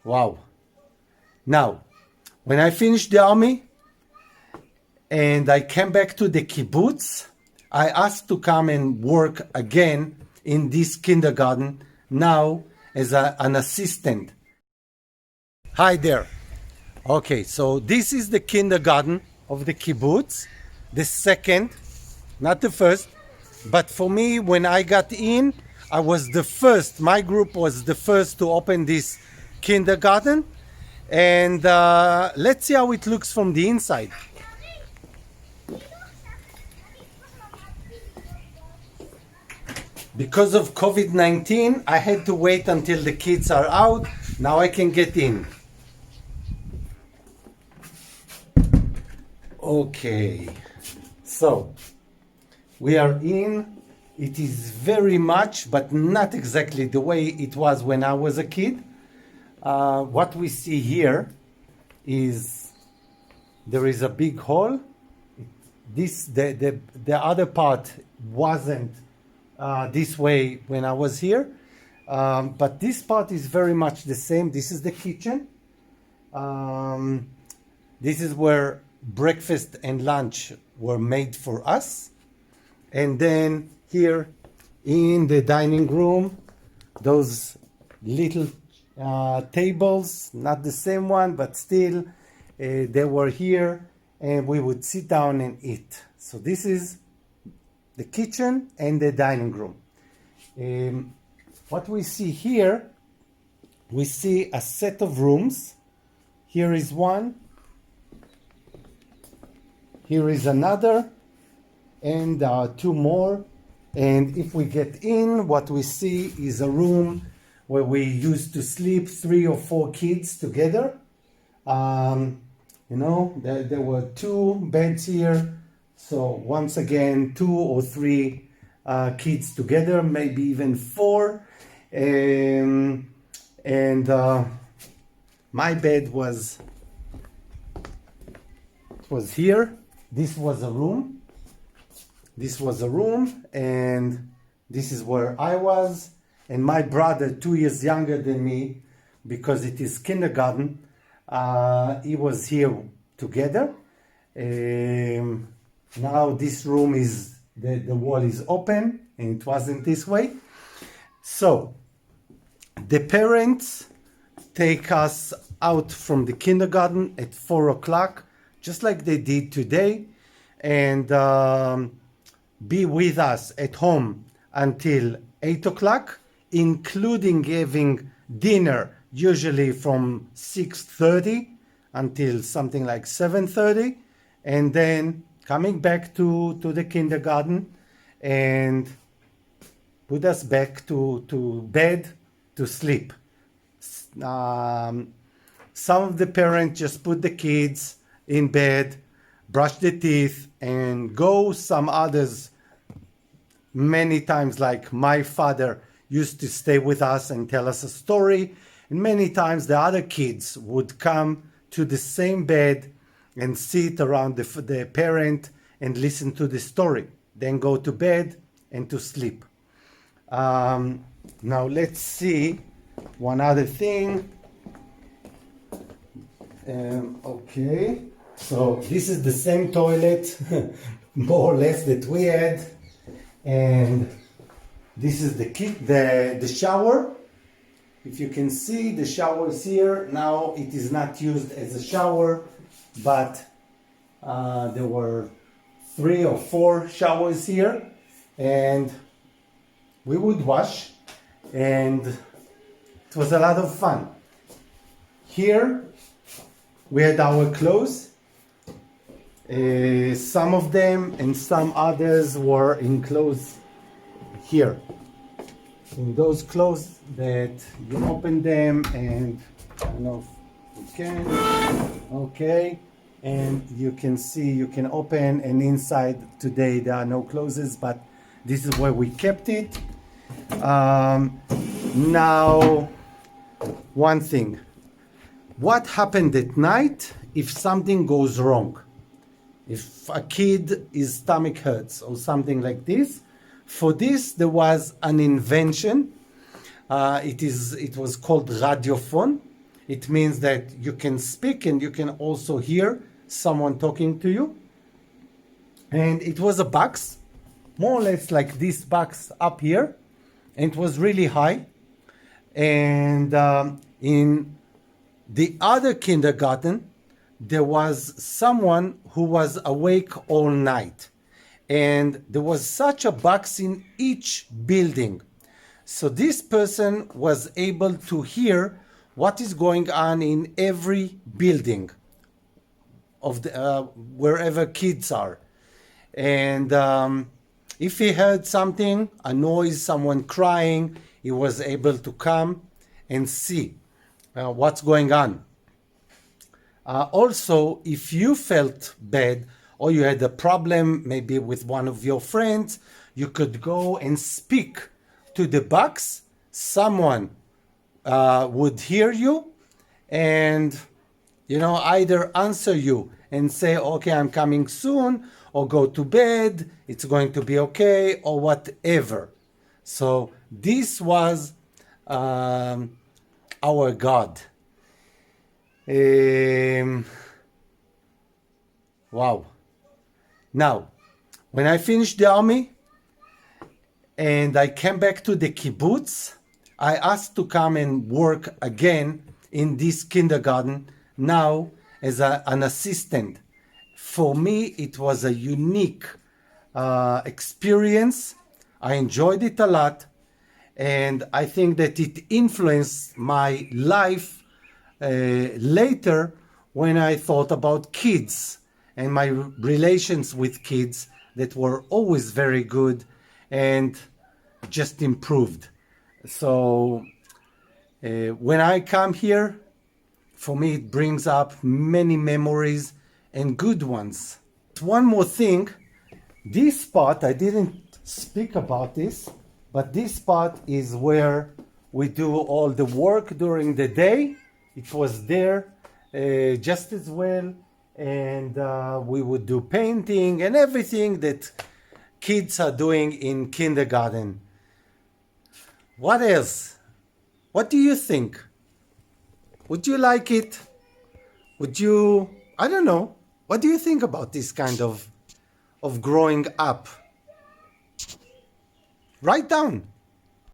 Wow. Now, when I finished the army and I came back to the kibbutz, I asked to come and work again in this kindergarten, now as an assistant. Hi there. Okay, so this is the kindergarten of the kibbutz, the second, not the first. But for me, when I got in, I was the first. My group was the first to open this kindergarten. And let's see how it looks from the inside. Because of COVID-19, I had to wait until the kids are out. Now I can get in. Okay, so we are in. It is very much, but not exactly the way it was when I was a kid. What we see here is there is a big hall. The other part wasn't this way when I was here, but this part is very much the same. This is the kitchen. This is where breakfast and lunch were made for us. And then here in the dining room, those little tables, not the same one, but still they were here, and we would sit down and eat. So this is the kitchen and the dining room. What we see here, we see a set of rooms. Here is one. Here is another, and two more. And if we get in, what we see is a room where we used to sleep 3 or 4 kids together. There were 2 beds here. So once again, 2 or 3 kids together, maybe even 4. My bed was here. This was a room. And this is where I was. And my brother, 2 years younger than me, because it is kindergarten, he was here together. Now this room is, the wall is open, and it wasn't this way. So the parents take us out from the kindergarten at 4 o'clock, just like they did today, and be with us at home until 8 o'clock, including having dinner, usually from 6:30 until something like 7:30, and then coming back to the kindergarten and put us back to bed to sleep. Some of the parents just put the kids in bed, brush the teeth, and go. Some others, many times, like my father, used to stay with us and tell us a story. And many times the other kids would come to the same bed and sit around the parent and listen to the story, then go to bed and to sleep. Now let's see one other thing. Okay, so this is the same toilet, more or less, that we had. And this is the shower. If you can see, the shower is here. Now it is not used as a shower, but there were 3 or 4 showers here, and we would wash, and it was a lot of fun. Here we had our clothes. Some of them and some others were enclosed here. In those clothes that you open them, and I don't know if you can. Okay, and you can see, you can open, and inside today there are no clothes, but this is where we kept it. Now, one thing. What happened at night if something goes wrong? If a kid, his stomach hurts or something like this. For this, there was an invention. It was called radiophone, It means that you can speak and you can also hear someone talking to you. And it was a box, more or less like this box up here, and it was really high. And in the other kindergarten, there was someone who was awake all night. And there was such a box in each building. So this person was able to hear what is going on in every building of the wherever kids are. And if he heard something, a noise, someone crying, he was able to come and see what's going on. Also, if you felt bad or you had a problem maybe with one of your friends, you could go and speak to the box. Someone would hear you and, you know, either answer you and say, okay, I'm coming soon, or go to bed, it's going to be okay, or whatever. So this was our God. Wow. Now, when I finished the army and I came back to the kibbutz, I asked to come and work again in this kindergarten, now as an assistant. For me, it was a unique experience. I enjoyed it a lot, and I think that it influenced my life later when I thought about kids and my relations with kids that were always very good and just improved. So when I come here, for me it brings up many memories and good ones. One more thing, this part, I didn't speak about this, but this part is where we do all the work during the day. It was there just as well, and we would do painting and everything that kids are doing in kindergarten. What else? What do you think? Would you like it? Would you, I don't know, what do you think about this kind of growing up? Write down.